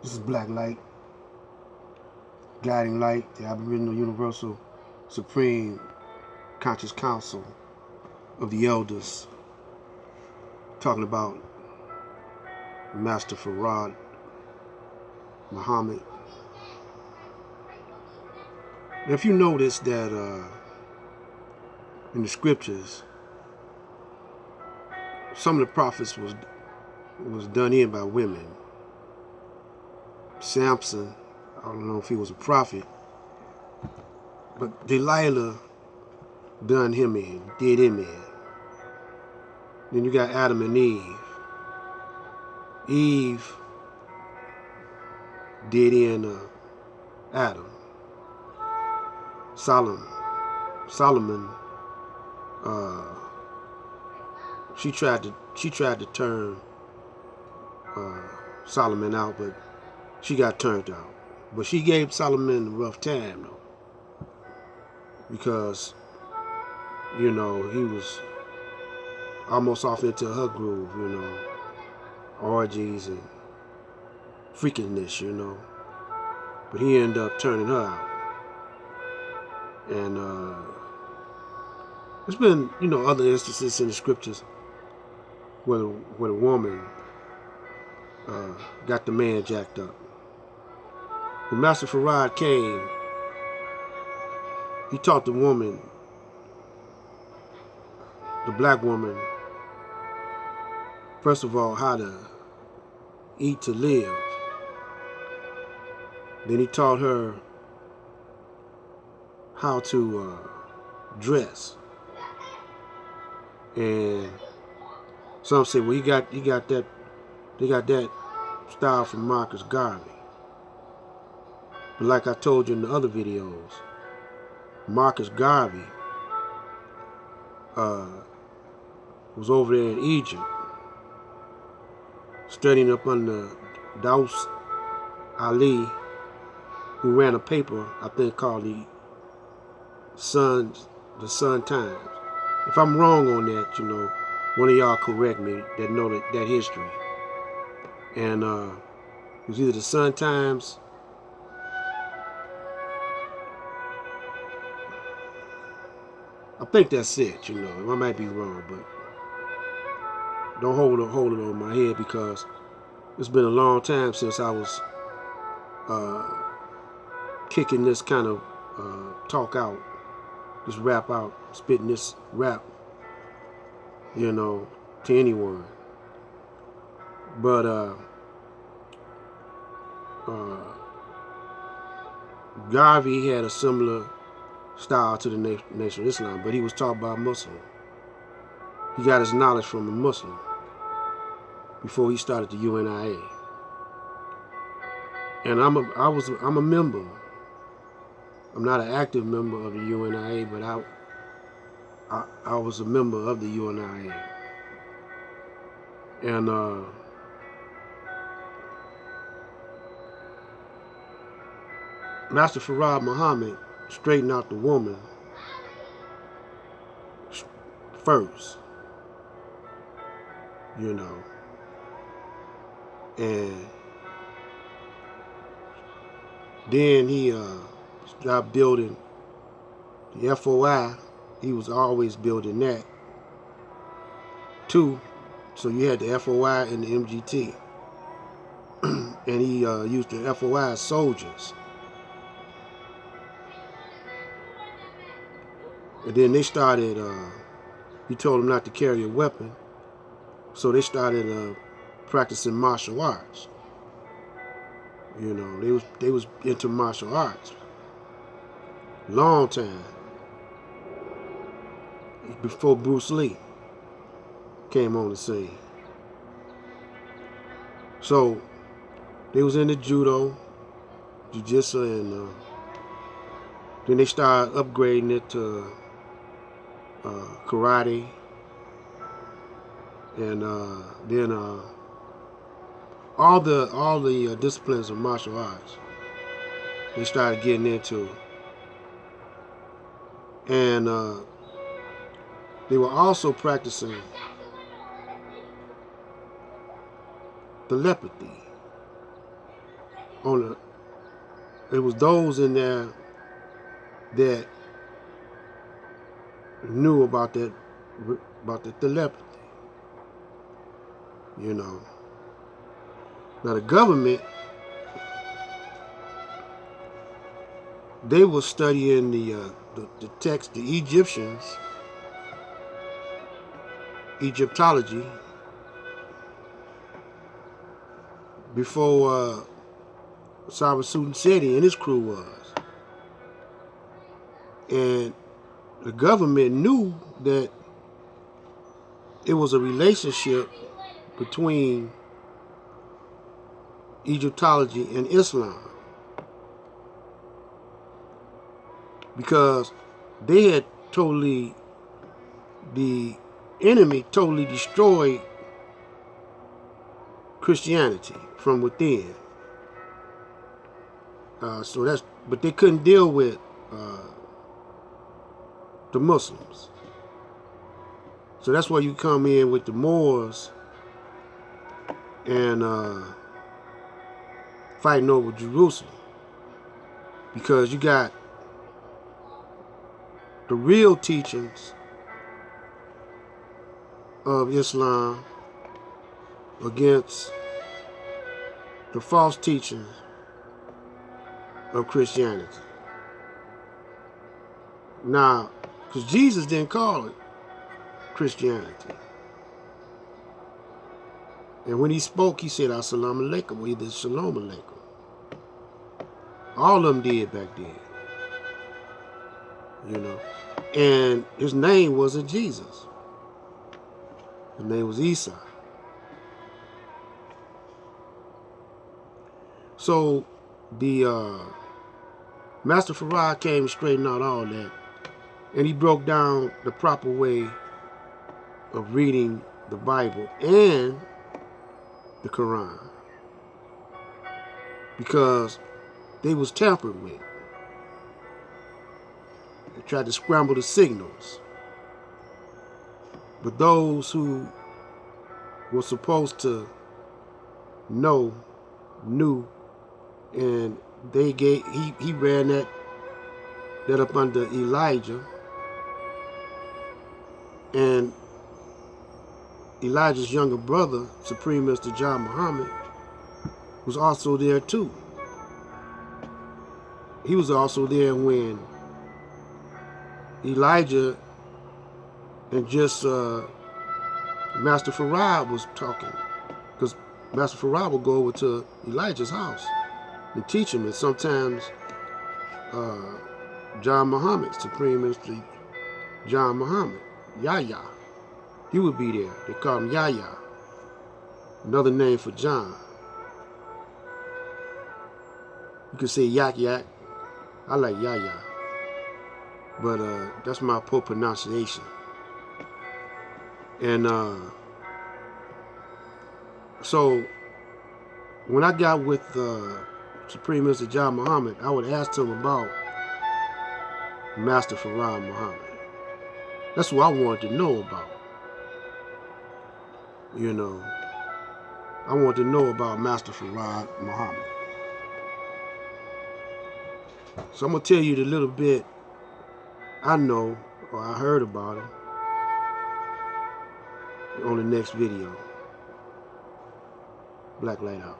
This is Black Light, Guiding Light, the Aboriginal Universal Supreme Conscious Council of the Elders, talking about Master Farad Muhammad. Now, if you notice that in the scriptures, some of the prophets was done in by women. Samson, I don't know if he was a prophet, but Delilah done him in, did him in. Then you got Adam and Eve. Eve did in Adam. Solomon, she tried to turn Solomon out, but she got turned out. But she gave Solomon a rough time though, because he was almost off into her groove, orgies and freakiness, But he ended up turning her out. And there's been, other instances in the scriptures where the woman got the man jacked up. When Master Farad came, he taught the woman, the black woman, first of all, how to eat to live. Then he taught her how to dress. And some say, well, they got that style from Marcus Garvey. But like I told you in the other videos, Marcus Garvey was over there in Egypt studying up under Daus Ali, who ran a paper, I think, called the Sun Times. If I'm wrong on that, one of y'all correct me that know that history. And it was either the Sun Times, I think that's it, I might be wrong, but don't hold it over my head, because it's been a long time since I was kicking this kind of talk out, this rap out, spitting this rap, to anyone. But Garvey had a similar style to the Nation of Islam, but he was taught by a Muslim. He got his knowledge from a Muslim before he started the UNIA. And I'm a member. I'm not an active member of the UNIA, but I was a member of the UNIA. And Master Farad Muhammad straightened out the woman first, and then he started building the FOI. He was always building that too. So you had the FOI and the MGT, and he used the FOI as soldiers. And then they started, he told them not to carry a weapon, so they started practicing martial arts. They was into martial arts. Long time. Before Bruce Lee came on the scene. So they was into judo, jiu-jitsu, and then they started upgrading it to karate, and then all the disciplines of martial arts they started getting into, and they were also practicing telepathy. on the, it was those in there that knew about the telepathy. You know. Now the government, they were studying the text, the Egyptology, before Cyberspace City and his crew was. And the government knew that it was a relationship between Egyptology and Islam, because they had the enemy totally destroyed Christianity from within. But they couldn't deal with the Muslims. So that's why you come in with the Moors and fighting over Jerusalem, because you got the real teachings of Islam against the false teachings of Christianity. Now, because Jesus didn't call it Christianity. And when he spoke, he said, Assalamu alaikum, or either Shalom alaikum. All of them did back then. You know. And his name wasn't Jesus. His name was Isa. So the Master Farad came and straightened out all that. And he broke down the proper way of reading the Bible and the Quran, because they was tampered with. They tried to scramble the signals. But those who were supposed to know, knew, and they gave, he ran that up under Elijah, and Elijah's younger brother, Supreme Minister John Muhammad, was also there too. He was also there when Elijah and just Master Farad was talking, because Master Farad would go over to Elijah's house and teach him, and sometimes John Muhammad, Supreme Minister John Muhammad, Yahya, he would be there. They call him Yahya, another name for John. You could say Yak Yak. I like Yahya, but that's my poor pronunciation. And so when I got with Supreme Minister John Muhammad, I would ask him about Master Farad Muhammad. That's what I wanted to know about. You know, I wanted to know about Master Farad Muhammad. So I'm going to tell you the little bit I know or I heard about him on the next video. Black Light out.